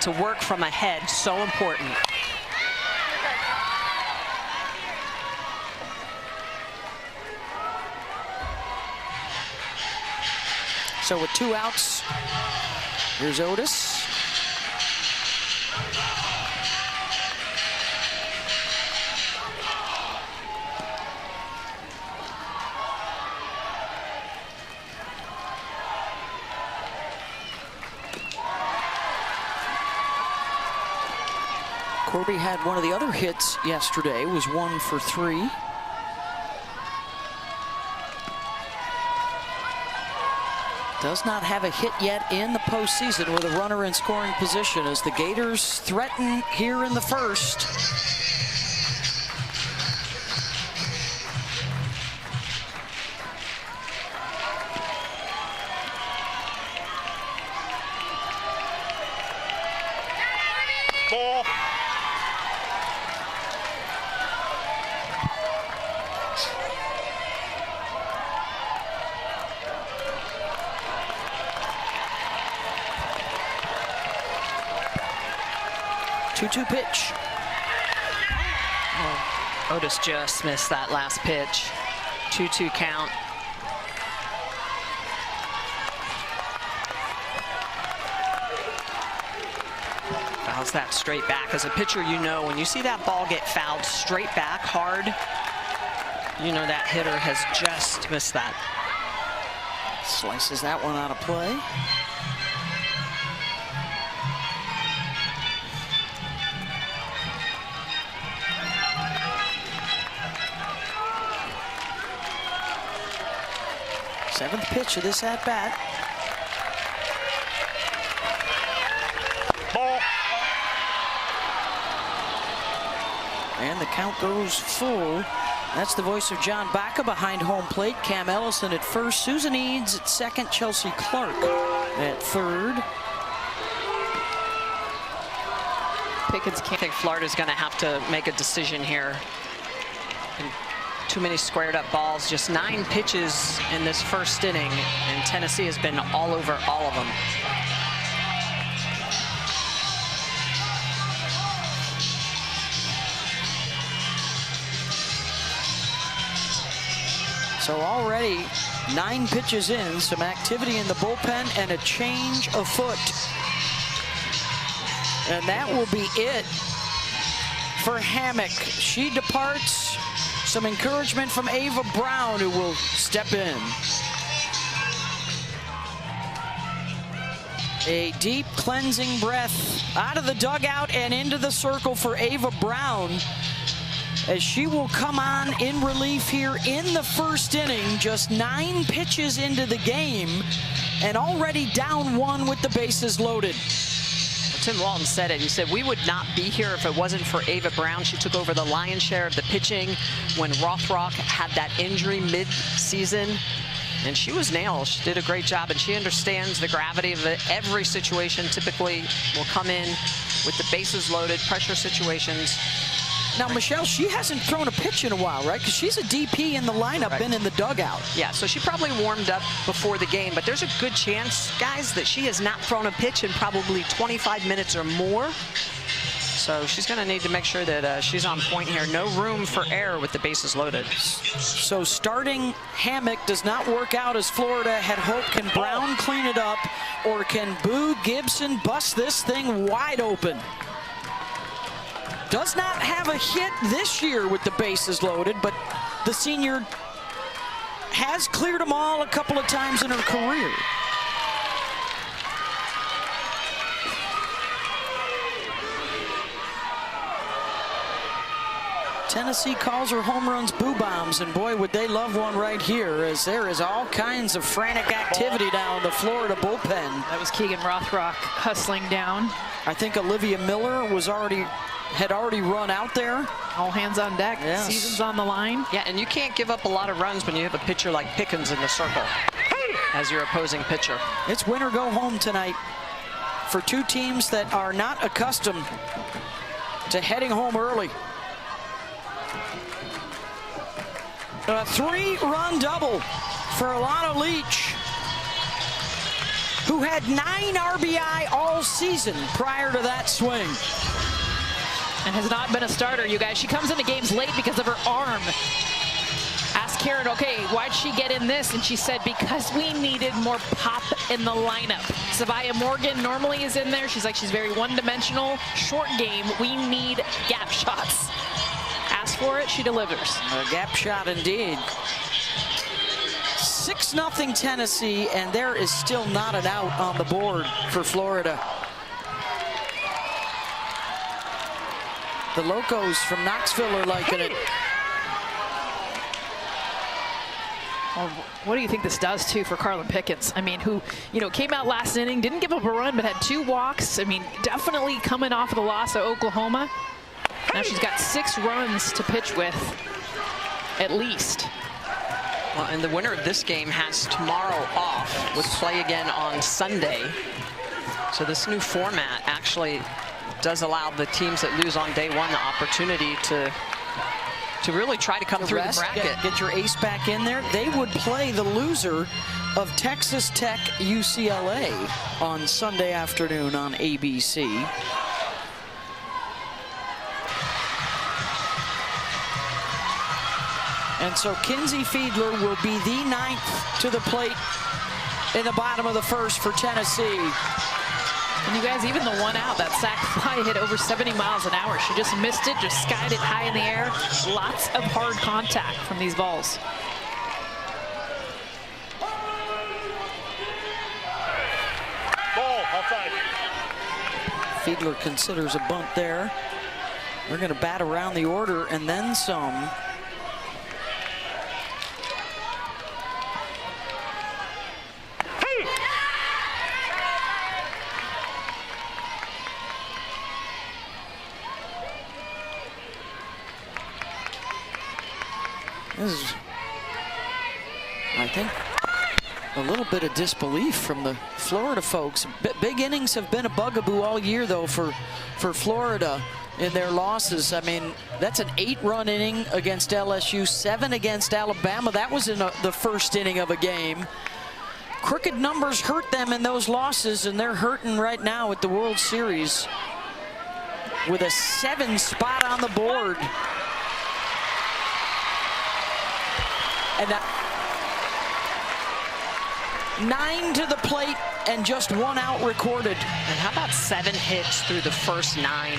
to work from ahead, so important. So with 2 outs, here's Otis. Corby had one of the other hits yesterday, was 1 for 3. Does not have a hit yet in the postseason with a runner in scoring position as the Gators threaten here in the first. Ball. Two pitch. Oh, Otis just missed that last pitch. 2-2 count. Fouls that straight back. As a pitcher, you know when you see that ball get fouled straight back hard, you know that hitter has just missed that. Slices that one out of play. Seventh pitch of this at-bat. Ball. And the count goes full. That's the voice of John Baca behind home plate. Cam Ellison at first. Susan Eads at second. Chelsea Clark at third. Pickens can't think Florida's going to have to make a decision here. And too many squared up balls. Just 9 pitches in this first inning, and Tennessee has been all over all of them. So already 9 pitches in, some activity in the bullpen and a change of foot. And that will be it for Hammock. She departs. Some encouragement from Ava Brown, who will step in. A deep cleansing breath out of the dugout and into the circle for Ava Brown, as she will come on in relief here in the first inning. Just 9 pitches into the game and already down 1 with the bases loaded. Tim Walton said it. He said, we would not be here if it wasn't for Ava Brown. She took over the lion's share of the pitching when Rothrock had that injury mid-season. And she was nailed. She did a great job, and she understands the gravity of it. Every situation typically will come in with the bases loaded, pressure situations. Now, Michelle, she hasn't thrown a pitch in a while, right? Because she's a DP in the lineup, right, been in the dugout. Yeah, so she probably warmed up before the game, but there's a good chance, guys, that she has not thrown a pitch in probably 25 minutes or more. So she's going to need to make sure that she's on point here. No room for error with the bases loaded. So starting Hammock does not work out as Florida had hoped. Can Brown clean it up, or can Boo Gibson bust this thing wide open? Does not have a hit this year with the bases loaded, but the senior has cleared them all a couple of times in her career. Tennessee calls her home runs boo bombs, and boy, would they love one right here, as there is all kinds of frantic activity down the Florida bullpen. That was Keegan Rothrock hustling down. I think Olivia Miller had already run out there. All hands on deck. Yes. Season's on the line. Yeah, and you can't give up a lot of runs when you have a pitcher like Pickens in the circle as your opposing pitcher. It's win or go home tonight for two teams that are not accustomed to heading home early. A 3-run double for Alana Leach. who had 9 RBI all season prior to that swing. And has not been a starter, you guys. She comes into games late because of her arm. Ask Karen, okay, why'd she get in this? And she said, because we needed more pop in the lineup. Savia Morgan normally is in there. She's like, she's very one-dimensional, short game. We need gap shots. Ask for it, she delivers. A gap shot indeed. 6-0 Tennessee, and there is still not an out on the board for Florida. The Locos from Knoxville are liking it. Well, what do you think this does, too, for Carlin Pickens? I mean, who, you know, came out last inning, didn't give up a run, but had 2 walks. I mean, definitely coming off of the loss of Oklahoma. Now she's got 6 runs to pitch with, at least. Well, and the winner of this game has tomorrow off with play again on Sunday. So this new format actually does allow the teams that lose on day 1 the opportunity to really try to come through the bracket. Get your ace back in there. They would play the loser of Texas Tech UCLA on Sunday afternoon on ABC. And so Kinsey Fiedler will be the 9th to the plate in the bottom of the 1st for Tennessee. And you guys, even the 1 out, that sac fly hit over 70 miles an hour. She just missed it, just skied it high in the air. Lots of hard contact from these balls. Ball, outside. Fiedler considers a bunt there. We're going to bat around the order and then some. This is, I think, a little bit of disbelief from the Florida folks. Big innings have been a bugaboo all year, though, for Florida in their losses. I mean, that's an 8-run inning against LSU, 7 against Alabama. That was in the first inning of a game. Crooked numbers hurt them in those losses, and they're hurting right now at the World Series with a 7 spot on the board. And 9 to the plate and just 1 out recorded. And how about 7 hits through the first 9?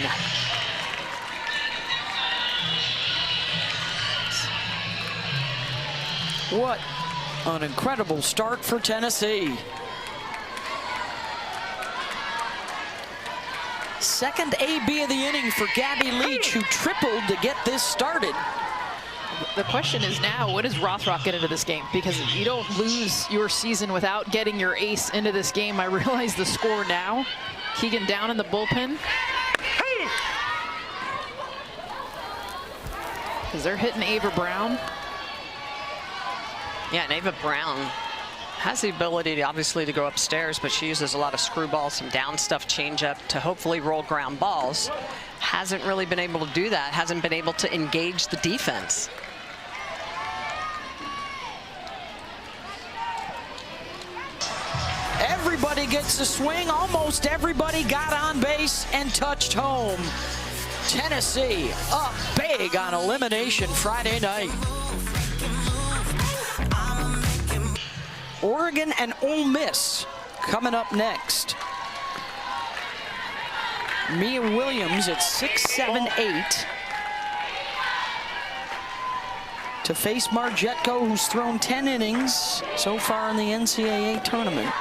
What an incredible start for Tennessee. Second AB of the inning for Gabby Leach, who tripled to get this started. The question is now, what does Rothrock get into this game? Because you don't lose your season without getting your ace into this game. I realize the score now. Keegan down in the bullpen. Because they're hitting Ava Brown. Yeah, and Ava Brown has the ability to obviously to go upstairs, but she uses a lot of screwballs, some down stuff, changeup to hopefully roll ground balls. Hasn't really been able to do that, hasn't been able to engage the defense. Everybody gets a swing. Almost everybody got on base and touched home. Tennessee up big on elimination Friday night. Oregon and Ole Miss coming up next. Mia Williams at 6'7", 8" to face Marjetko, who's thrown 10 innings so far in the NCAA tournament.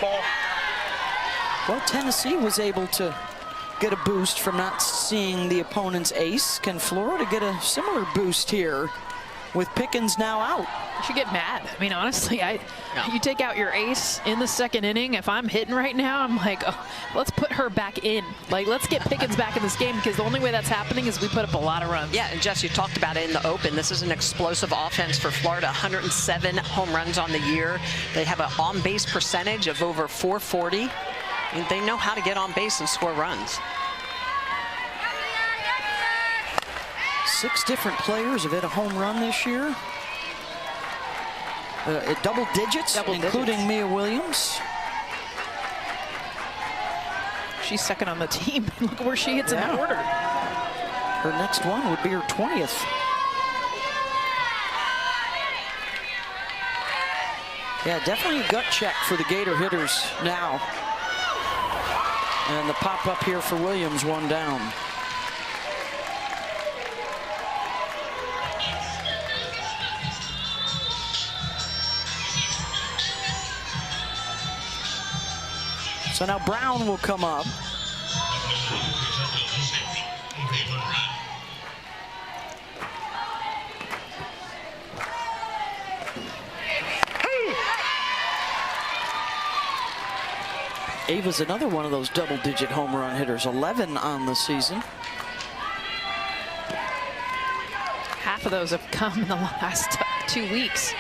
Ball. Well, Tennessee was able to get a boost from not seeing the opponent's ace. Can Florida get a similar boost here with Pickens now out? You should get mad. I mean, honestly, you take out your ace in the second inning. If I'm hitting right now, I'm like, oh, let's put her back in. Like, let's get Pickens back in this game, because the only way that's happening is we put up a lot of runs. Yeah, and Jess, you talked about it in the open. This is an explosive offense for Florida. 107 home runs on the year. They have an on-base percentage of over 440. And they know how to get on base and score runs. 6 different players have hit a home run this year. double digits, including Mia Williams. She's second on the team. Look where she hits in the order. Her next one would be her 20th. Yeah, definitely a gut check for the Gator hitters now. And the pop up here for Williams, one down. So now Brown will come up. Ava's another one of those double-digit home run hitters, 11 on the season. Half of those have come in the last 2 weeks. She's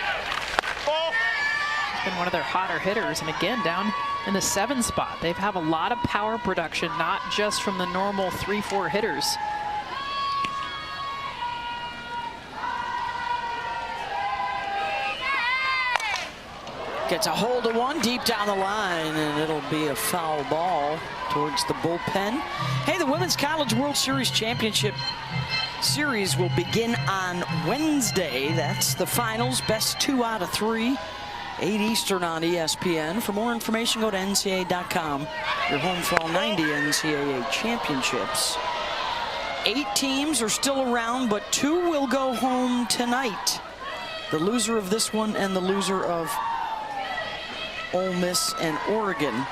been one of their hotter hitters, and again, down in the 7 spot. They have a lot of power production, not just from the normal 3-4 hitters. Gets a hold of one deep down the line, and it'll be a foul ball towards the bullpen. Hey, the Women's College World Series Championship Series will begin on Wednesday. That's the finals, best 2 out of 3. 8 Eastern on ESPN. For more information, go to NCAA.com. Your home for all 90 NCAA championships. 8 teams are still around, but 2 will go home tonight. The loser of this one and the loser of Ole Miss and Oregon.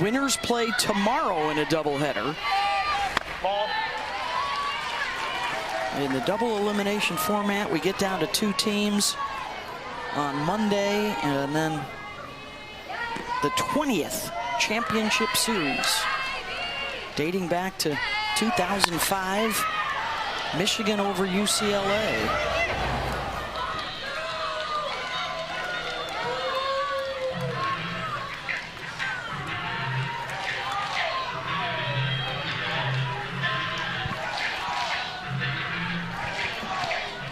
Winners play tomorrow in a doubleheader. Ball. In the double elimination format, we get down to 2 teams on Monday, and then the 20th championship series, dating back to 2005, Michigan over UCLA.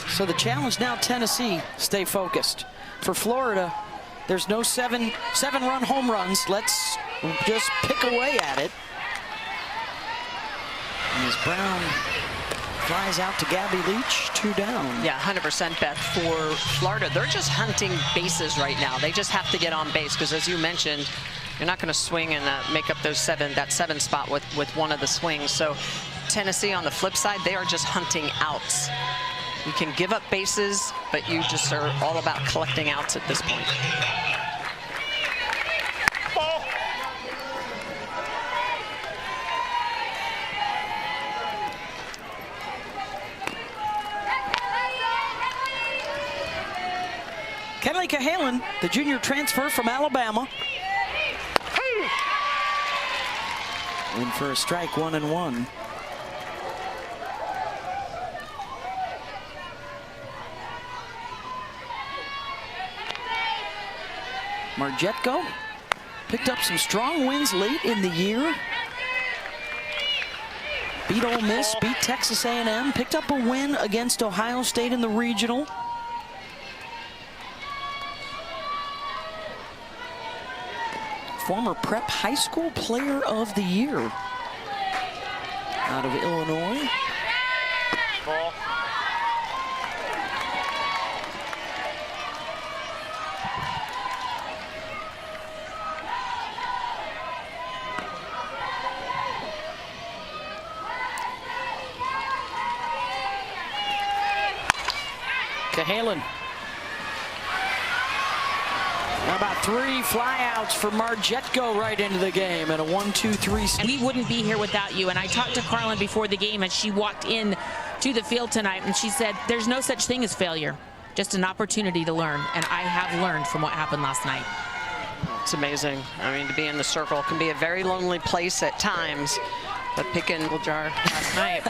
So the challenge now, Tennessee, stay focused. For Florida, there's no seven-run home runs. Let's just pick away at it. And as Brown flies out to Gabby Leach, 2 down. Yeah, 100%, Beth. For Florida, they're just hunting bases right now. They just have to get on base because, as you mentioned, you're not going to swing and make up that 7 spot with one of the swings. So Tennessee, on the flip side, they are just hunting outs. You can give up bases, but you just are all about collecting outs at this point. Ball. Kenley Cahalan, the junior transfer from Alabama. In for a strike, 1-1. Marjetko picked up some strong wins late in the year. Beat Ole Miss, beat Texas A&M, picked up a win against Ohio State in the regional. Former Prep High School Player of the Year out of Illinois. Ball. Cahalan. How about 3 flyouts for Marjetko right into the game and a 1-2-3. And we wouldn't be here without you. And I talked to Carlin before the game, and she walked in to the field tonight, and she said, there's no such thing as failure, just an opportunity to learn. And I have learned from what happened last night. It's amazing. I mean, to be in the circle can be a very lonely place at times, but picking the jar last night.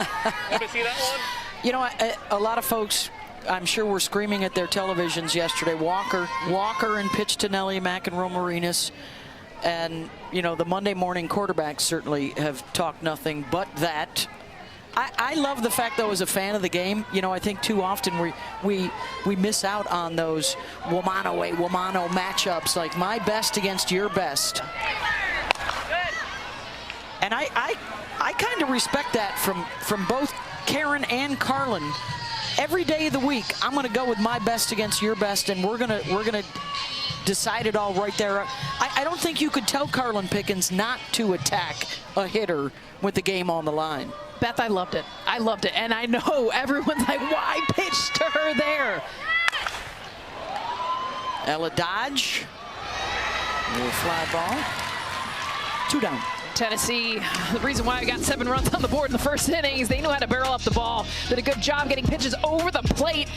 Anybody see that one? You know, a lot of folks, I'm sure, were screaming at their televisions yesterday. Walker and Pitch-Tonelli, McEnroe, Marinas, and, you know, the Monday morning quarterbacks certainly have talked nothing but that. I love the fact, though, as a fan of the game, you know, I think too often we miss out on those womano matchups, like my best against your best. And I kind of respect that from both Karen and Carlin. Every day of the week, I'm going to go with my best against your best, and we're gonna decide it all right there. I don't think you could tell Carlin Pickens not to attack a hitter with the game on the line. Beth, I loved it. I loved it. And I know everyone's like, why pitch to her there? Ella Dodge. Little fly ball. 2 down. Tennessee, the reason why I got 7 runs on the board in the first inning is they knew how to barrel up the ball. Did a good job getting pitches over the plate.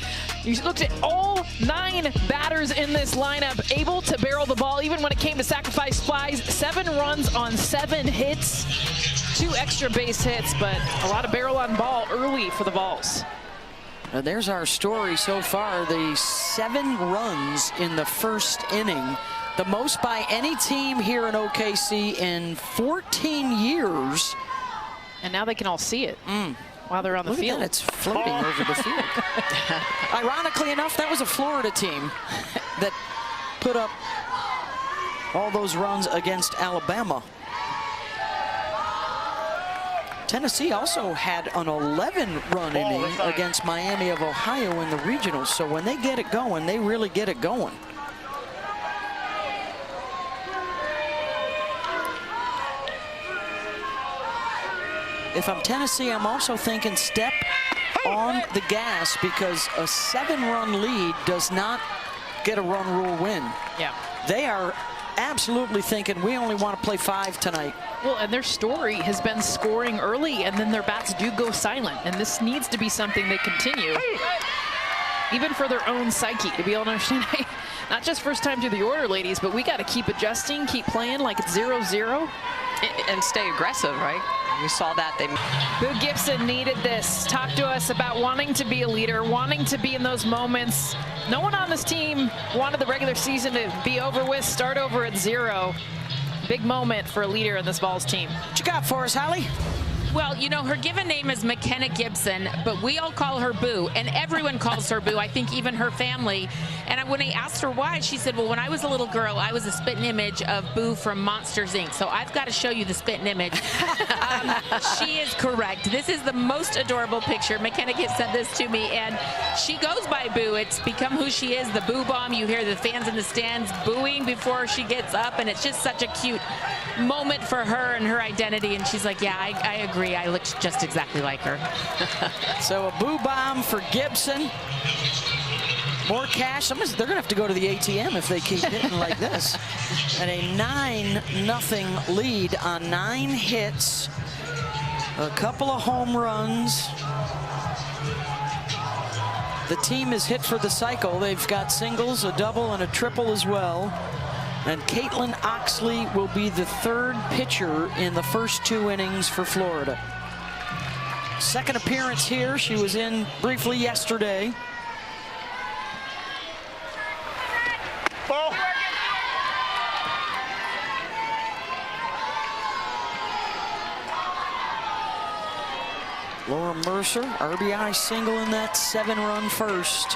You looked at all 9 batters in this lineup able to barrel the ball, even when it came to sacrifice flies. 7 runs on 7 hits, 2 extra base hits, but a lot of barrel on ball early for the Vols. There's our story so far. The 7 runs in the first inning. The most by any team here in OKC in 14 years. And now they can all see it while they're on the field. Look at that, it's floating over the field. Ironically enough, that was a Florida team that put up all those runs against Alabama. Tennessee also had an 11-run inning against Miami of Ohio in the regionals. So when they get it going, they really get it going. If I'm Tennessee, I'm also thinking step on the gas, because a 7-run lead does not get a run rule win. Yeah. They are absolutely thinking we only want to play 5 tonight. Well, and their story has been scoring early, and then their bats do go silent. And this needs to be something they continue, even for their own psyche, to be able to understand, hey, not just first time through the order, ladies, but we got to keep adjusting, keep playing like it's 0-0. And stay aggressive, right? We saw that. Boo Gibson needed this. Talk to us about wanting to be a leader, wanting to be in those moments. No one on this team wanted the regular season to be over with, start over at 0. Big moment for a leader in this Vols team. What you got for us, Holly? Well, you know, her given name is McKenna Gibson, but we all call her Boo, and everyone calls her Boo, I think even her family. And when I asked her why, she said, well, when I was a little girl, I was a spitting image of Boo from Monsters, Inc., so I've got to show you the spitting image. She is correct. This is the most adorable picture. McKenna Gibson sent this to me, and she goes by Boo. It's become who she is, the Boo Bomb. You hear the fans in the stands booing before she gets up, and it's just such a cute moment for her and her identity. And she's like, yeah, I agree. I looked just exactly like her. So a Boo Bomb for Gibson. More cash. They're going to have to go to the ATM if they keep hitting like this. And a 9-0 lead on 9 hits. A couple of home runs. The team is hit for the cycle. They've got singles, a double, and a triple as well. And Caitlin Oxley will be the 3rd pitcher in the first 2 innings for Florida. Second appearance here. She was in briefly yesterday. Ball. Laura Mercer, RBI single in that 7-run first.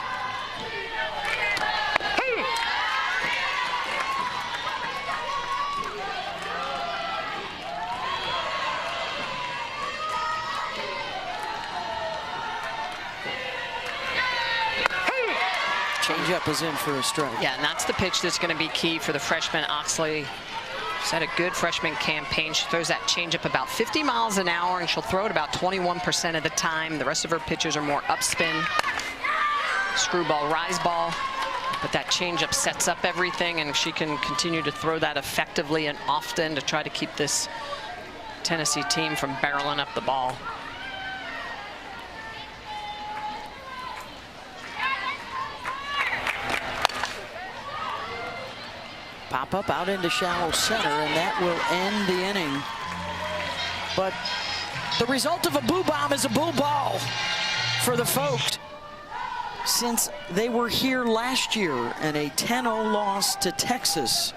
Changeup is in for a strike. Yeah, and that's the pitch that's going to be key for the freshman Oxley. She's had a good freshman campaign. She throws that changeup about 50 miles an hour, and she'll throw it about 21% of the time. The rest of her pitches are more upspin, screwball, rise ball. But that changeup sets up everything, and she can continue to throw that effectively and often to try to keep this Tennessee team from barreling up the ball. Pop up out into shallow center, and that will end the inning. But the result of a Boo Bomb is a Boo Ball for the Folks, since they were here last year in a 10-0 loss to Texas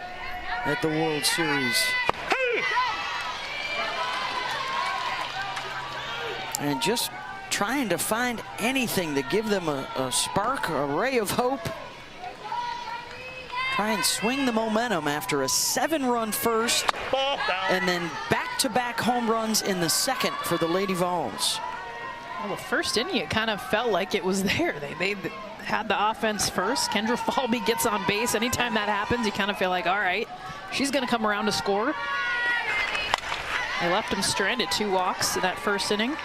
at the World Series. And just trying to find anything to give them a spark, a ray of hope. Try and swing the momentum after a 7-run first and then back-to-back home runs in the second for the Lady Vols. Well, the first inning, it kind of felt like it was there. They had the offense first. Kendra Falby gets on base. Anytime that happens, you kind of feel like, all right, she's going to come around to score. They left him stranded, 2 walks in that first inning.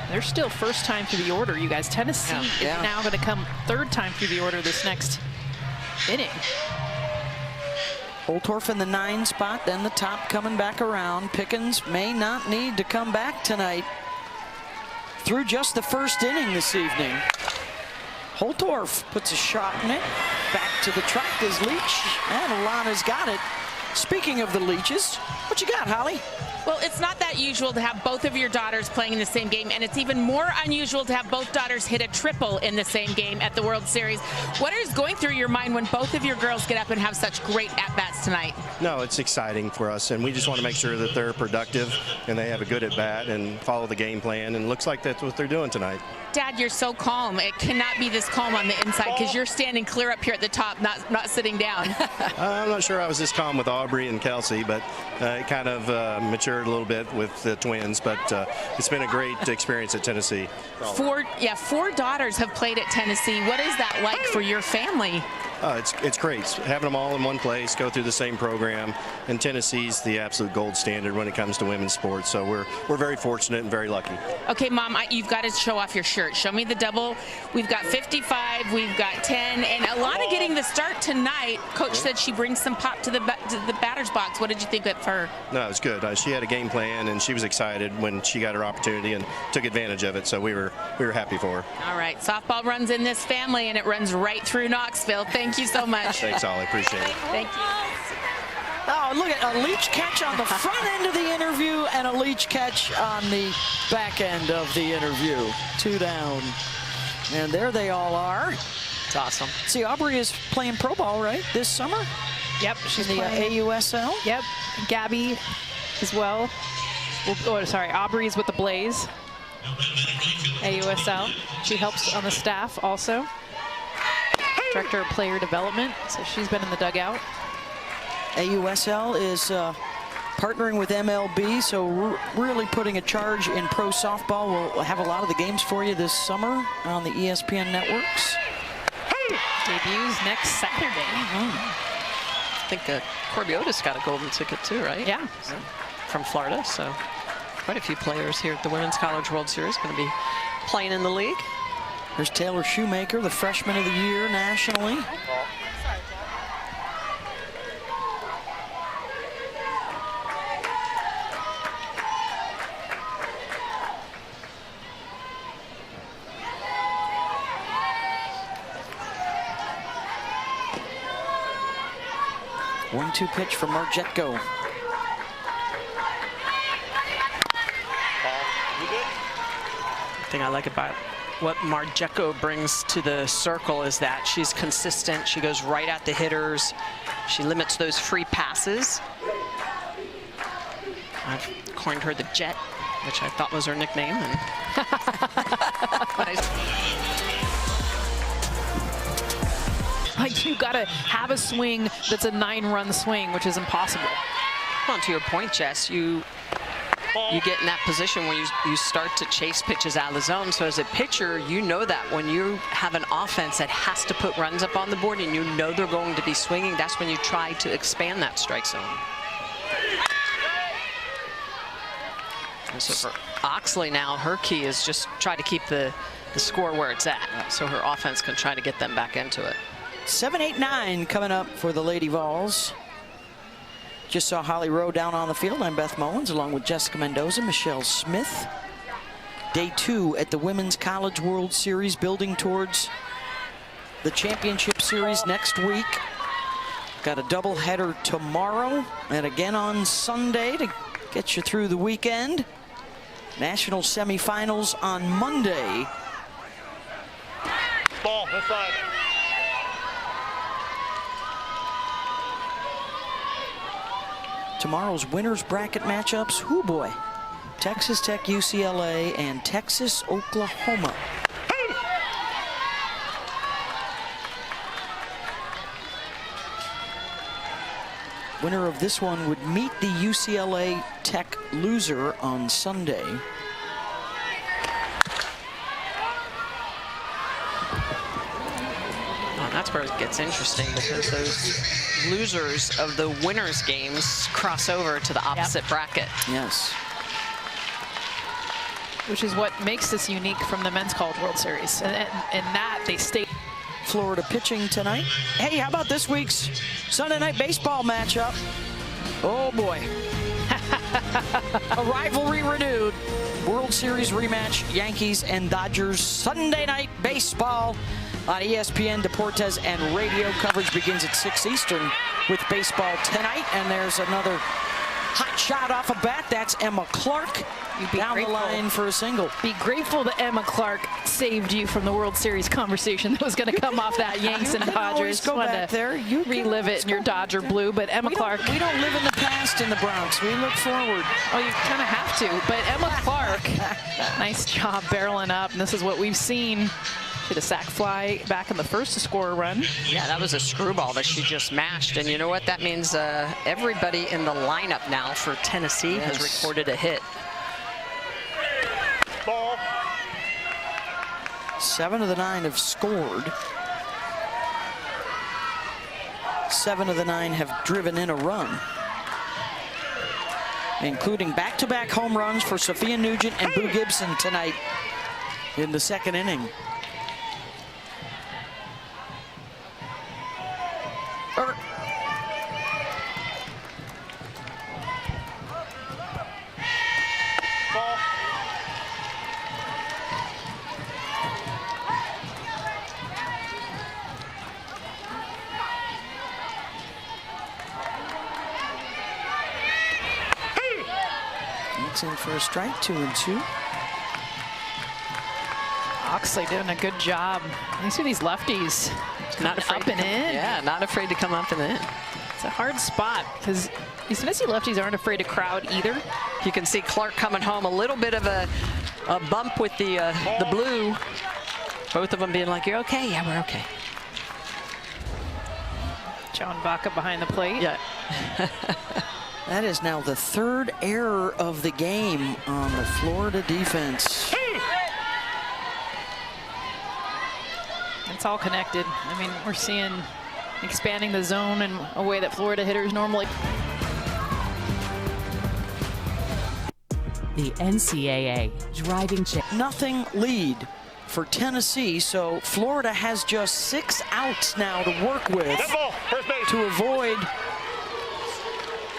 They're still first time through the order, you guys. Tennessee is now going to come 3rd time through the order this next inning. Holtorf in the 9 spot, then the top coming back around. Pickens may not need to come back tonight through just the first inning this evening. Holtorf puts a shot in it. Back to the track is Leach, and Alana's got it. Speaking of the Leaches, what you got, Holly? Well, it's not that usual to have both of your daughters playing in the same game, and it's even more unusual to have both daughters hit a triple in the same game at the World Series. What is going through your mind when both of your girls get up and have such great at-bats tonight? No, it's exciting for us, and we just want to make sure that they're productive and they have a good at-bat and follow the game plan, and it looks like that's what they're doing tonight. Dad, you're so calm. It cannot be this calm on the inside because you're standing clear up here at the top, not sitting down. I'm not sure I was this calm with Aubrey and Kelsey, but it kind of matured a little bit with the twins, but it's been a great experience at Tennessee. 4 daughters have played at Tennessee. What is that like for your family? It's great. Having them all in one place, go through the same program, and Tennessee's the absolute gold standard when it comes to women's sports, so we're very fortunate and very lucky. Okay, Mom, you've got to show off your shirt. Show me the double. We've got 55, we've got 10, and Alana getting the start tonight. Coach said she brings some pop to the batter's box. What did you think of her? No, it was good. She had a game plan, and she was excited when she got her opportunity and took advantage of it, so we were happy for her. All right, softball runs in this family, and it runs right through Knoxville. Thank you so much. Thanks, Holly. Appreciate it. Thank you. Oh, look at a Leach catch on the front end of the interview and a Leach catch on the back end of the interview. 2 down. And there they all are. It's awesome. See, Aubrey is playing pro ball, right, this summer? Yep, she's in the AUSL? Yep, Gabby as well. Oh, sorry, Aubrey's with the Blaze. AUSL. She helps on the staff also. Director of Player Development, so she's been in the dugout. AUSL is partnering with MLB, so really putting a charge in pro softball. We'll have a lot of the games for you this summer on the ESPN networks. Debuts next Saturday. I think Corby Otis got a golden ticket too, right? Yeah. From Florida, so quite a few players here at the Women's College World Series going to be playing in the league. There's Taylor Shoemaker, the freshman of the year nationally. One-two pitch from Marjetko. The thing I like about what Marjetko brings to the circle is that she's consistent. She goes right at the hitters. She limits those free passes. I've coined her the Jet, which I thought was her nickname. Like, you gotta have a swing that's a 9-run swing, which is impossible. Well, to your point, Jess, you get in that position where you start to chase pitches out of the zone. So as a pitcher, you know that when you have an offense that has to put runs up on the board and you know they're going to be swinging, that's when you try to expand that strike zone. And so for Oxley now, her key is just try to keep the score where it's at, so her offense can try to get them back into it. 7, 8, 9 coming up for the Lady Vols. Just saw Holly Rowe down on the field. I'm Beth Mullins, along with Jessica Mendoza, Michelle Smith. Day 2 at the Women's College World Series, building towards the championship series next week. Got a doubleheader tomorrow and again on Sunday to get you through the weekend. National semifinals on Monday. Ball, this side. tomorrow's winners bracket matchups. Whoo boy. Texas Tech, UCLA, and Texas, Oklahoma. Winner of this one would meet the UCLA Tech loser on Sunday. Oh, that's where it gets interesting, because those losers of the winners games cross over to the opposite bracket. Yes. Which is what makes this unique from the Men's College World Series. And that they stay. Florida pitching tonight. Hey, how about this week's Sunday night baseball matchup? Oh boy. A rivalry renewed. World Series rematch, Yankees and Dodgers. Sunday night baseball on ESPN. Deportes and radio coverage begins at 6 Eastern with baseball tonight. And there's another hot shot off a bat. That's Emma Clark. Down the line for a single. Be grateful that Emma Clark saved you from the World Series conversation that was going to come off that Yanks and Dodgers. Go back there. You relive it in your Dodger blue, but Emma Clark. We don't live in the past in the Bronx. We look forward. Oh, you kind of have to. But Emma Clark, nice job barreling up. And this is what we've seen. She had a sac fly back in the first to score a run. Yeah, that was a screwball that she just mashed. And you know what? That means everybody in the lineup now for Tennessee has recorded a hit. Ball. 7 of the 9 have scored. 7 of the 9 have driven in a run, including back-to-back home runs for Sophia Nugent and Boo Gibson tonight in the second inning. In for a strike, 2-2. Oxley doing a good job. You see these lefties Not afraid up and in. Yeah, not afraid to come up and in. It's a hard spot because these Tennessee lefties aren't afraid to crowd either. You can see Clark coming home, a little bit of a bump with the blue. Both of them being like, "You're okay." Yeah, we're okay. John Baca behind the plate. Yeah. That is now the third error of the game on the Florida defense. It's all connected. I mean, we're seeing expanding the zone in a way that Florida hitters normally. The NCAA driving Nothing lead for Tennessee, so Florida has just 6 outs now to work with to avoid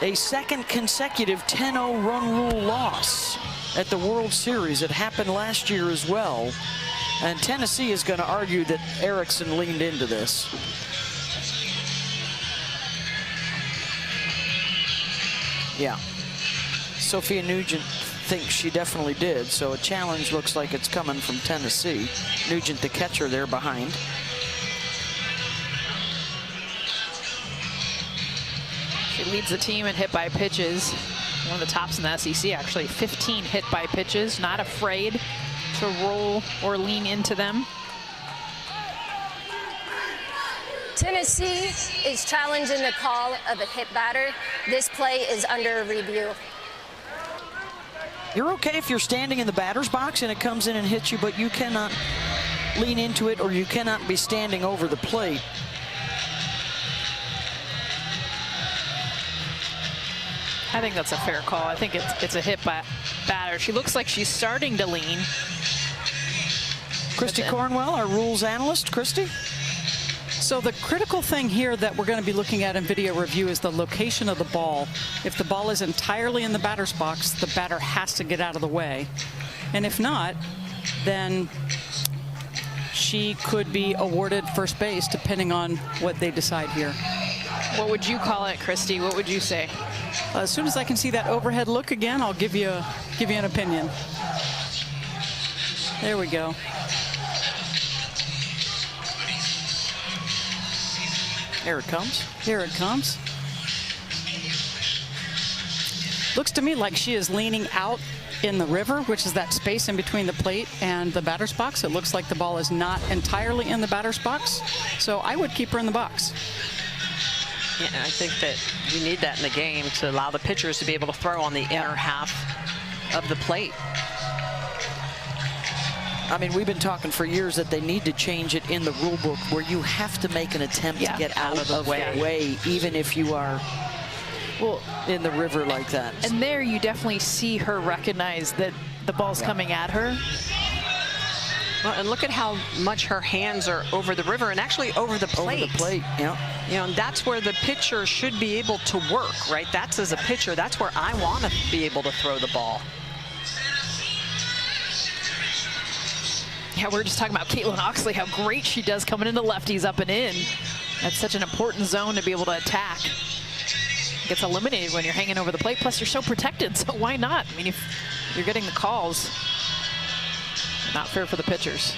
a second consecutive 10-0 run rule loss at the World Series. It happened last year as well. And Tennessee is going to argue that Erickson leaned into this. Yeah. Sophia Nugent thinks she definitely did, so a challenge looks like it's coming from Tennessee. Nugent, the catcher, there behind. She leads the team in hit by pitches. One of the tops in the SEC, actually. 15 hit by pitches. Not afraid to roll or lean into them. Tennessee is challenging the call of a hit batter. This play is under review. You're okay if you're standing in the batter's box and it comes in and hits you, but you cannot lean into it, or you cannot be standing over the plate. I think that's a fair call. I think it's a hit by batter. She looks like she's starting to lean. Christy Cornwell, our rules analyst. Christy? So the critical thing here that we're going to be looking at in video review is the location of the ball. If the ball is entirely in the batter's box, the batter has to get out of the way. And if not, then she could be awarded first base depending on what they decide here. What would you call it, Christy? What would you say? As soon as I can see that overhead look again, I'll give you an opinion. There we go. Here it comes. Here it comes. Looks to me like she is leaning out in the river, which is that space in between the plate and the batter's box. It looks like the ball is not entirely in the batter's box, so I would keep her in the box. Yeah, I think that you need that in the game to allow the pitchers to be able to throw on the inner half of the plate. I mean, we've been talking for years that they need to change it in the rule book where you have to make an attempt to get out of the way, even if you are in the river like that. And there you definitely see her recognize that the ball's coming at her. Well, and look at how much her hands are over the river and actually over the plate. Over the plate, yeah. You know, and that's where the pitcher should be able to work, right? That's as a pitcher, that's where I want to be able to throw the ball. Yeah, we were just talking about Caitlin Oxley, how great she does coming into lefties up and in. That's such an important zone to be able to attack. Gets eliminated when you're hanging over the plate, plus you're so protected, so why not? I mean, if you're getting the calls, not fair for the pitchers.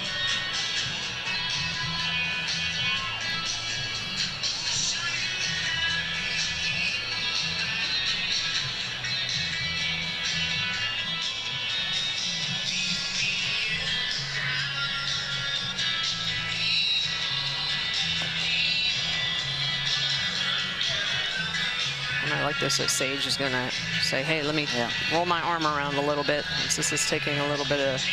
And I like this that Sage is going to say, hey, let me roll my arm around a little bit. This is taking a little bit of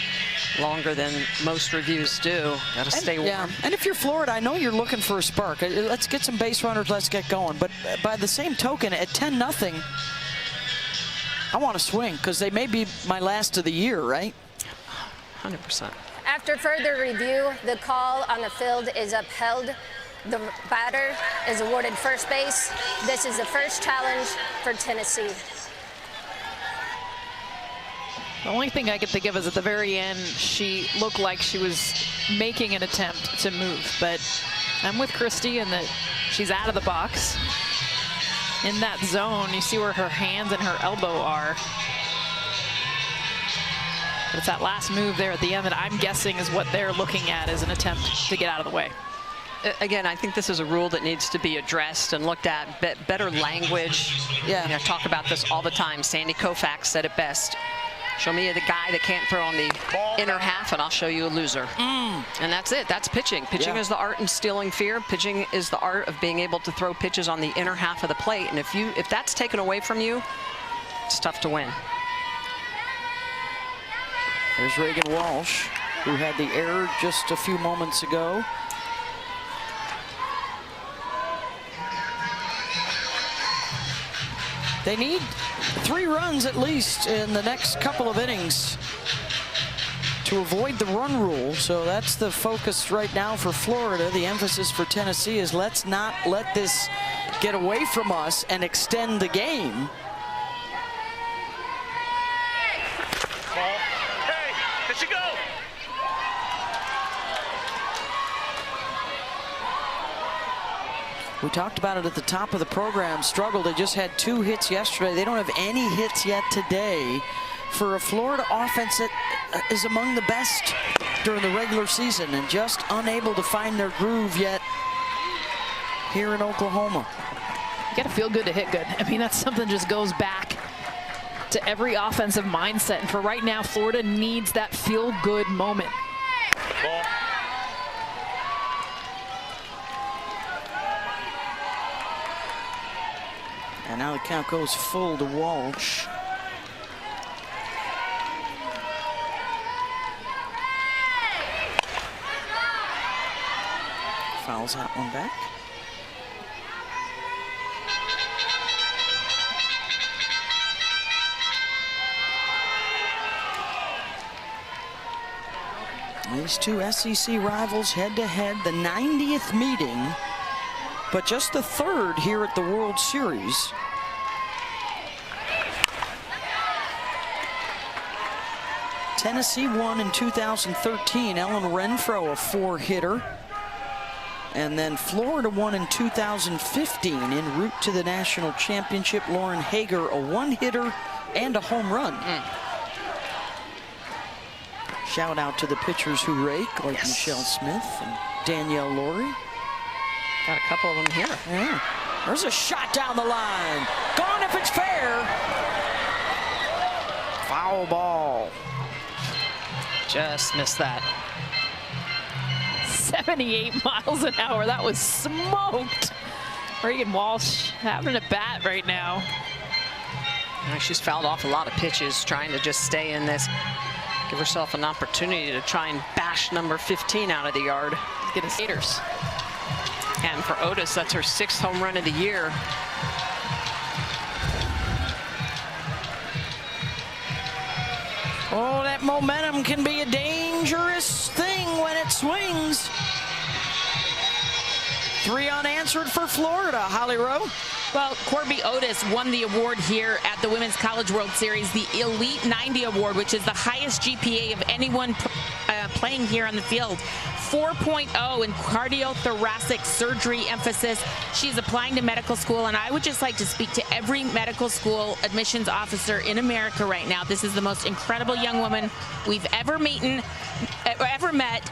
longer than most reviews do. Got to stay warm. Yeah, and if you're Florida, I know you're looking for a spark. Let's get some base runners. Let's get going. But by the same token, at 10-0, I want to swing because they may be my last of the year, right? 100%. After further review, the call on the field is upheld. The batter is awarded first base. This is the first challenge for Tennessee. The only thing I could think of is at the very end, she looked like she was making an attempt to move. But I'm with Christy in that she's out of the box. In that zone, you see where her hands and her elbow are. But it's that last move there at the end that I'm guessing is what they're looking at as an attempt to get out of the way. Again, I think this is a rule that needs to be addressed and looked at. Better language. Yeah. You know, I talk about this all the time. Sandy Koufax said it best. Show me the guy that can't throw on the inner half, and I'll show you a loser. And that's it. That's pitching. Pitching is the art in stealing fear. Pitching is the art of being able to throw pitches on the inner half of the plate. And if that's taken away from you, it's tough to win. There's Reagan Walsh, who had the error just a few moments ago. They need 3 runs at least in the next couple of innings to avoid the run rule. So that's the focus right now for Florida. The emphasis for Tennessee is let's not let this get away from us and extend the game. Ball. Hey, there she go. We talked about it at the top of the program. Struggle. They just had 2 hits yesterday. They don't have any hits yet today for a Florida offense that is among the best during the regular season and just unable to find their groove yet here in Oklahoma. You got to feel good to hit good. I mean, that's something that just goes back to every offensive mindset. And for right now, Florida needs that feel-good moment. Ball. And now the count goes full to Walsh. Fouls that one back. These 2 SEC rivals head-to-head, the 90th meeting, but just the 3rd here at the World Series. Tennessee won in 2013. Ellen Renfro, a 4-hitter. And then Florida won in 2015 en route to the national championship. Lauren Hager, a 1-hitter and a home run. Shout out to the pitchers who rake, like Michelle Smith and Danielle Laurie. Got a couple of them here. Yeah. There's a shot down the line. Gone if it's fair. Foul ball. Just missed that. 78 miles an hour. That was smoked. Reagan Walsh having a bat right now. She's fouled off a lot of pitches, trying to just stay in this, give herself an opportunity to try and bash number 15 out of the yard. Get the skaters. And for Otis, that's her 6th home run of the year. Oh, that momentum can be a dangerous thing when it swings. 3 unanswered for Florida. Holly Rowe. Well, Corby Otis won the award here at the Women's College World Series, the Elite 90 Award, which is the highest GPA of anyone playing here on the field. 4.0 in cardiothoracic surgery emphasis. She's applying to medical school, and I would just like to speak to every medical school admissions officer in America right now. This is the most incredible young woman we've ever met,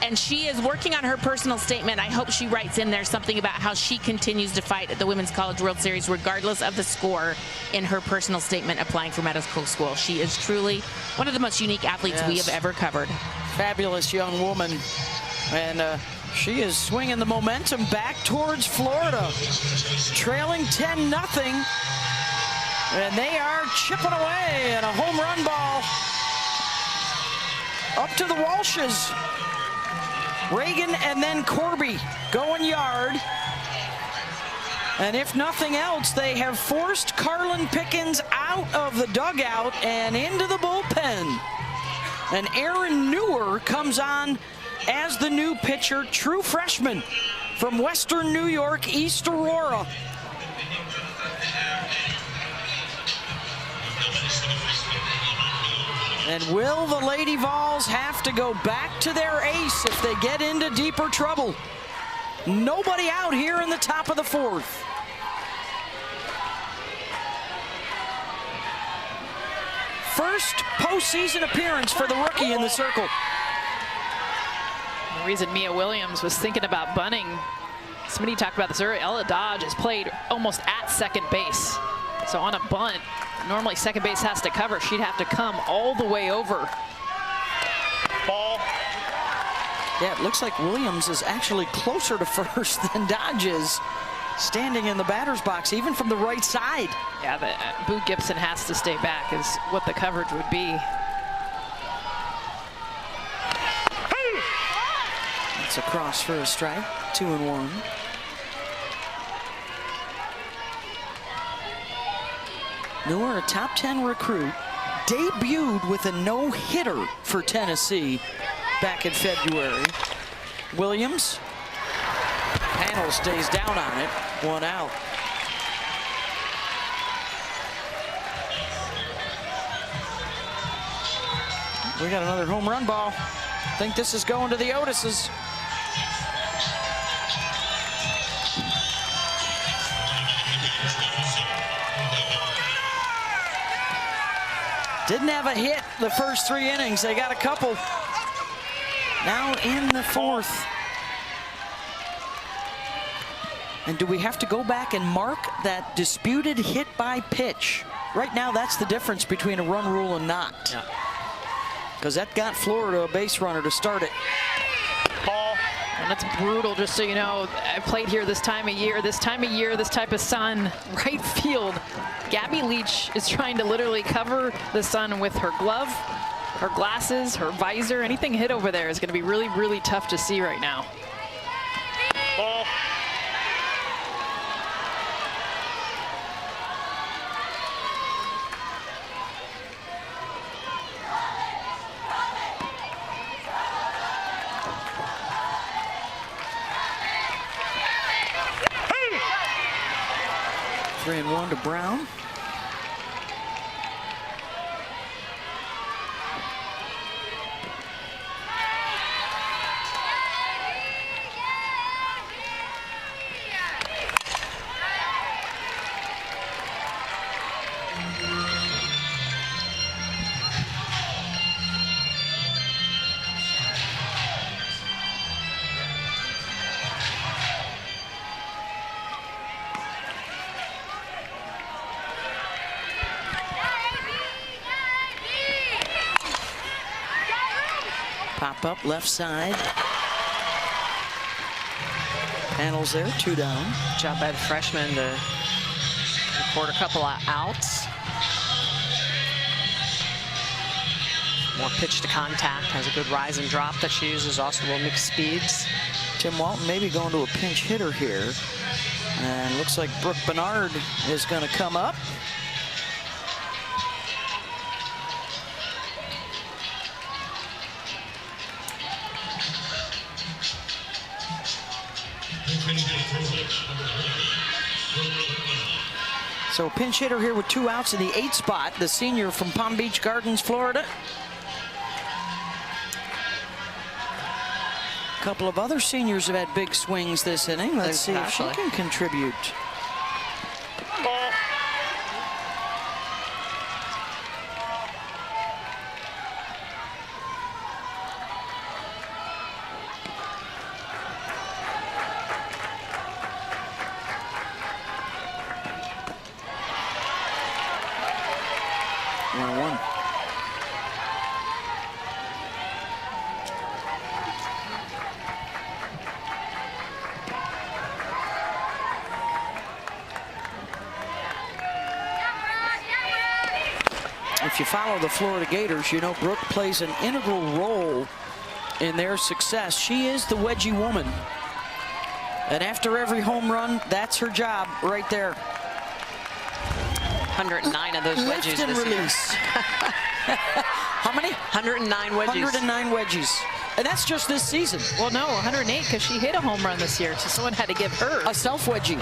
and she is working on her personal statement. I hope she writes in there something about how she continues to fight at the Women's College World Series regardless of the score in her personal statement applying for medical school. She is truly one of the most unique athletes we have ever covered. Fabulous young woman. And she is swinging the momentum back towards Florida. Trailing 10-0. And they are chipping away, and a home run ball up to the Walshes. Reagan and then Corby going yard. And if nothing else, they have forced Carlin Pickens out of the dugout and into the bullpen. And Aaron Newer comes on as the new pitcher, true freshman from Western New York, East Aurora. And will the Lady Vols have to go back to their ace if they get into deeper trouble? Nobody out here in the top of the 4th. First postseason appearance for the rookie in the circle. The reason Mia Williams was thinking about bunting, somebody talked about this earlier, Ella Dodge has played almost at second base. So on a bunt, normally second base has to cover. She'd have to come all the way over. Ball. Yeah, it looks like Williams is actually closer to first than Dodge is, standing in the batter's box, even from the right side. Yeah, but Boo Gibson has to stay back is what the coverage would be. It's a cross for a strike, 2-1. Newer, a top 10 recruit, debuted with a no-hitter for Tennessee back in February. Williams, panel stays down on it, 1 out. We got another home run ball. I think this is going to the Otises. Didn't have a hit the first 3 innings. They got a couple. Now in the 4th. And do we have to go back and mark that disputed hit by pitch? Right now, that's the difference between a run rule and not. Because that got Florida a base runner to start it. Ball. And that's brutal, just so you know. I played here this time of year, this type of sun, right field. Gabby Leach is trying to literally cover the sun with her glove, her glasses, her visor. Anything hit over there is going to be really, really tough to see right now. Ball. Three and 1 to Brown. Pop up left side. Handles there, 2 down. Good job by the freshman to record a couple of outs. More pitch to contact, has a good rise and drop that she uses, also will mix speeds. Tim Walton maybe going to a pinch hitter here. And looks like Brooke Bernard is going to come up. So pinch hitter here with 2 outs in the 8th spot, the senior from Palm Beach Gardens, Florida. A couple of other seniors have had big swings this inning. Let's see if she can contribute. Ball. 1-1. If you follow the Florida Gators, you know Brooke plays an integral role in their success. She is the wedgie woman. And after every home run, that's her job right there. 109 of those wedges Lift and this year. release. How many? 109 wedges. 109 wedges. And that's just this season. Well, no, 108 because she hit a home run this year, so someone had to give her A self-wedgie.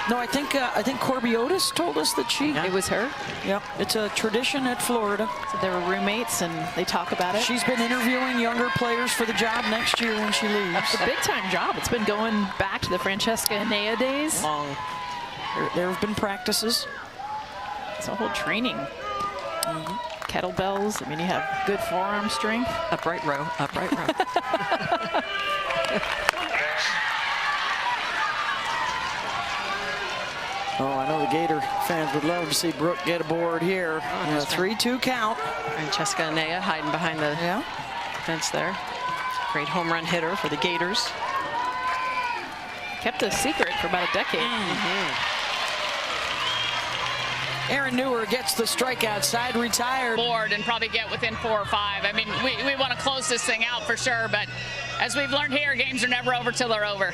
No, I think Corby Otis told us that she... It was her. Yep, it's a tradition at Florida. So they were roommates, and they talk about it. She's been interviewing younger players for the job next year when she leaves. It's a big-time job. It's been going back to the Francesca Anea days. Long. There have been practices. It's a whole training. Kettlebells. I mean, you have good forearm strength. Upright row, upright row. Oh, I know the Gator fans would love to see Brooke get aboard here. A 3-2 count. Francesca Anea hiding behind the fence there. Great home run hitter for the Gators. Kept a secret for about a decade. Aaron Newer gets the strikeout side, retired. Board and probably get within 4 or 5. I mean, we want to close this thing out for sure, but as we've learned here, games are never over till they're over.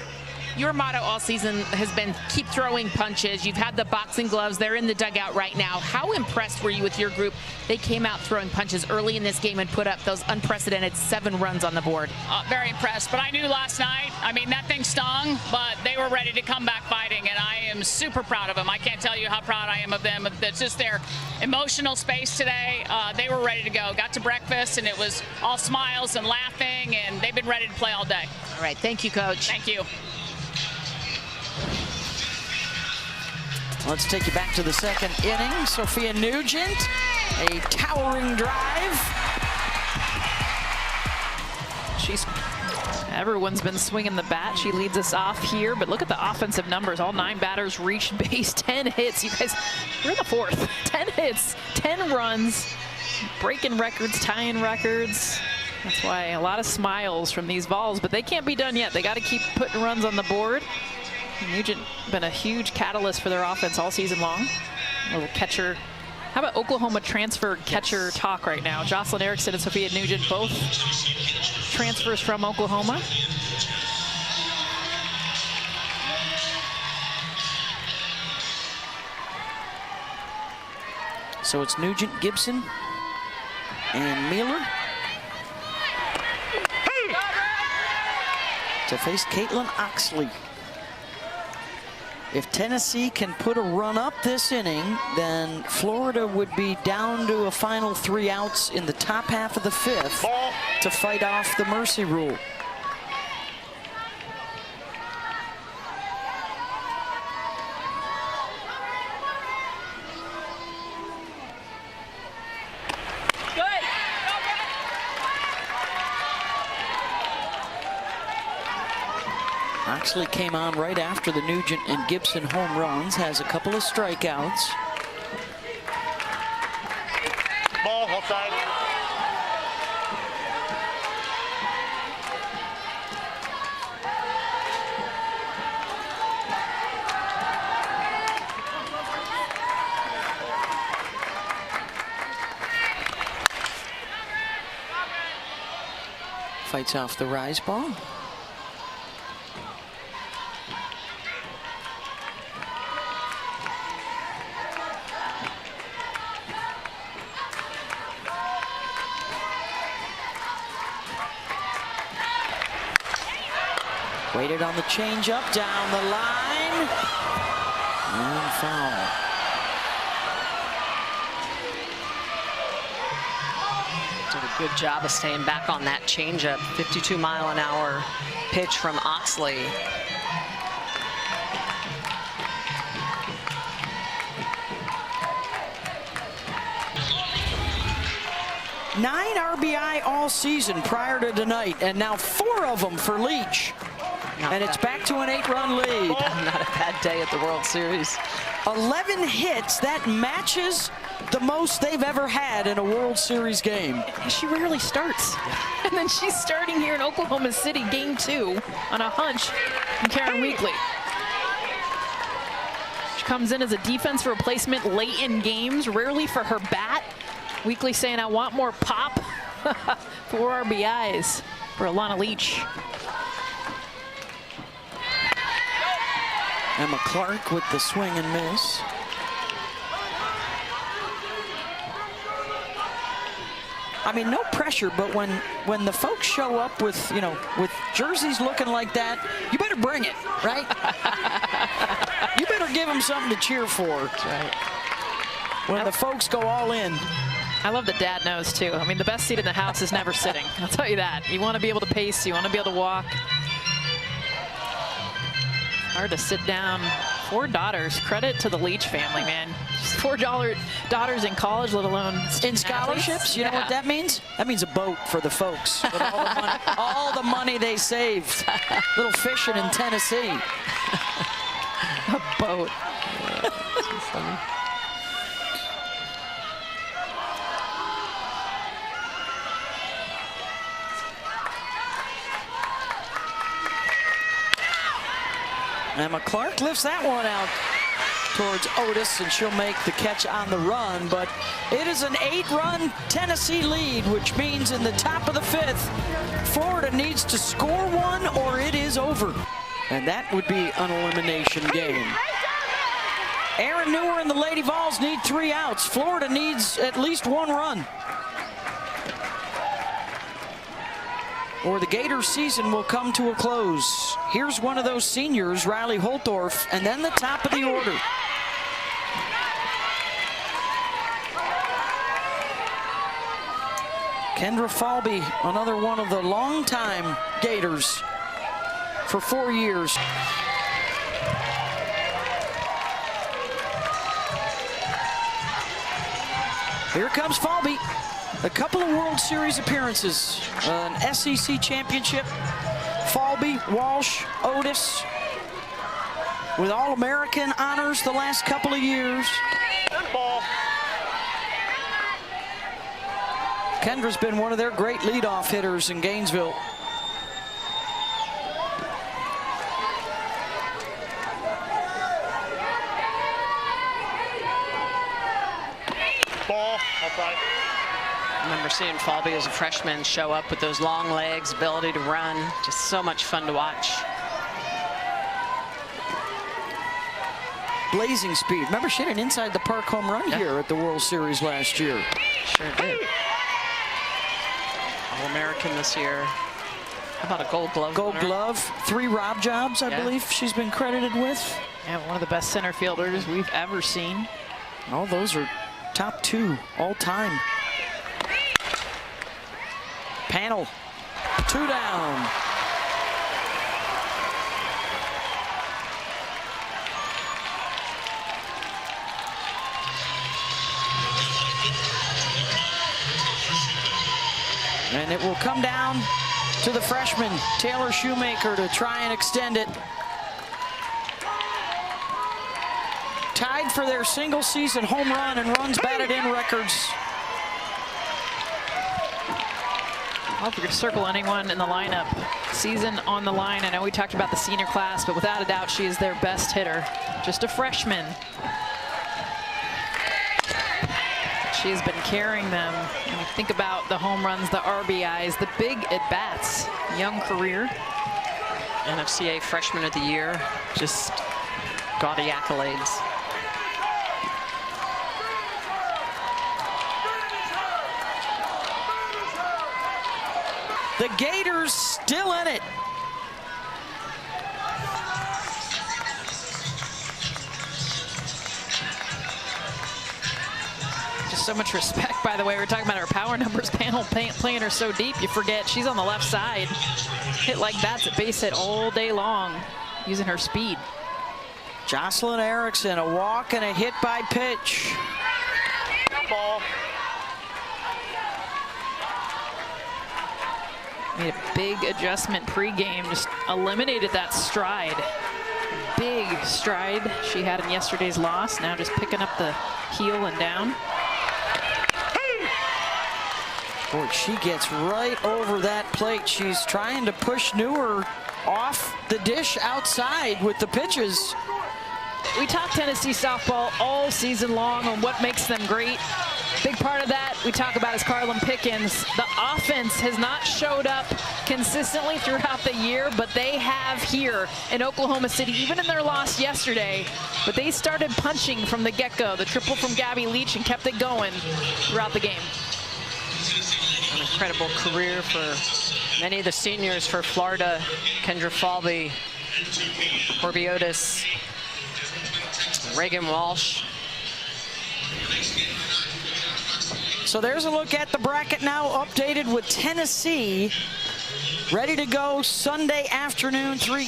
Your motto all season has been keep throwing punches. You've had the boxing gloves. They're in the dugout right now. How impressed were you with your group? They came out throwing punches early in this game and put up those unprecedented 7 runs on the board. Very impressed. But I knew last night, I mean, that thing stung, but they were ready to come back fighting, and I am super proud of them. I can't tell you how proud I am of them. It's just their emotional space today. They were ready to go. Got to breakfast, and it was all smiles and laughing, and they've been ready to play all day. All right. Thank you, Coach. Thank you. Let's take you back to the 2nd inning. Sophia Nugent, a towering drive. Everyone's been swinging the bat. She leads us off here, but look at the offensive numbers. All 9 batters reached base, 10 hits. You guys, we're in the 4th. 10 hits, 10 runs, breaking records, tying records. That's why a lot of smiles from these Vols, but they can't be done yet. They got to keep putting runs on the board. Nugent been a huge catalyst for their offense all season long. A little catcher. How about Oklahoma transfer catcher talk right now? Jocelyn Erickson and Sophia Nugent, both transfers from Oklahoma. So it's Nugent, Gibson, and Mueller to face Caitlin Oxley. If Tennessee can put a run up this inning, then Florida would be down to a final 3 outs in the top half of the 5th to fight off the mercy rule. Oxley came on right after the Nugent and Gibson home runs, has a couple of strikeouts. Ball, outside. Fights off the rise ball. Waited on the change up, down the line. And foul. Did a good job of staying back on that changeup. 52-mile-an-hour pitch from Oxley. Nine RBI all season prior to tonight, and now 4 of them for Leach. And it's back to an 8-run lead. Not a bad day at the World Series. 11 hits, that matches the most they've ever had in a World Series game. She rarely starts. And then she's starting here in Oklahoma City, game 2, on a hunch from Karen Weekly. She comes in as a defense replacement late in games, rarely for her bat. Weekly saying, I want more pop. 4 RBIs for Alana Leach. Emma Clark with the swing and miss. I mean, no pressure, but when the folks show up with, you know, with jerseys looking like that, you better bring it, right? You better give them something to cheer for. That's right. When the folks go all in. I love that Dad knows, too. I mean, the best seat in the house is never sitting. I'll tell you that. You want to be able to pace. You want to be able to walk. Hard to sit down. 4 daughters. Credit to the Leach family, man. Just 4 daughters in college, let alone in scholarships. You know what that means? That means a boat for the folks. With all the money they saved. Little fishing in Tennessee. A boat. Too funny. Emma Clark lifts that one out towards Otis, and she'll make the catch on the run. But it is an 8-run Tennessee lead, which means in the top of the 5th, Florida needs to score 1 or it is over. And that would be an elimination game. Aaron Newer and the Lady Vols need 3 outs. Florida needs at least 1 run, or the Gators season will come to a close. Here's one of those seniors, Riley Holtorf, and then the top of the order. Kendra Falby, another one of the longtime Gators for 4 years. Here comes Falby. A couple of World Series appearances, an SEC championship, Falby, Walsh, Otis, with All-American honors the last couple of years. Ball. Kendra's been one of their great leadoff hitters in Gainesville. Ball. Outside. I remember seeing Falby as a freshman show up with those long legs, ability to run. Just so much fun to watch. Blazing speed. Remember, she had an inside the park home run here at the World Series last year. Sure did. All-American this year. How about a Gold Glove? Gold Glove, 3 Rob jobs, I believe she's been credited with. Yeah, one of the best center fielders we've ever seen. All those are top 2 all time. Panel, 2 down. And it will come down to the freshman, Taylor Shoemaker, to try and extend it. Tied for their single season home run and runs batted in records. Well, if we could circle anyone in the lineup, season on the line. I know we talked about the senior class, but without a doubt, she is their best hitter. Just a freshman. She has been carrying them. And think about the home runs, the RBIs, the big at-bats. Young career. NFCA Freshman of the Year. Just gaudy accolades. The Gators still in it. Just so much respect, by the way. We're talking about our power numbers panel playing her so deep. You forget she's on the left side. Hit like that's a base hit all day long, using her speed. Jocelyn Erickson, a walk and a hit by pitch. Ball. Made a big adjustment pregame, just eliminated that stride. Big stride she had in yesterday's loss. Now just picking up the heel and down. Boy, she gets right over that plate. She's trying to push Newer off the dish outside with the pitches. We talk Tennessee softball all season long on what makes them great. Big part of that we talk about is Carlin Pickens. The offense has not showed up consistently throughout the year, but they have here in Oklahoma City, even in their loss yesterday. But they started punching from the get-go. The triple from Gabby Leach and kept it going throughout the game. An incredible career for many of the seniors for Florida. Kendra Falvey, Corbiotis, Reagan Walsh. So there's a look at the bracket now, updated with Tennessee ready to go Sunday afternoon, 3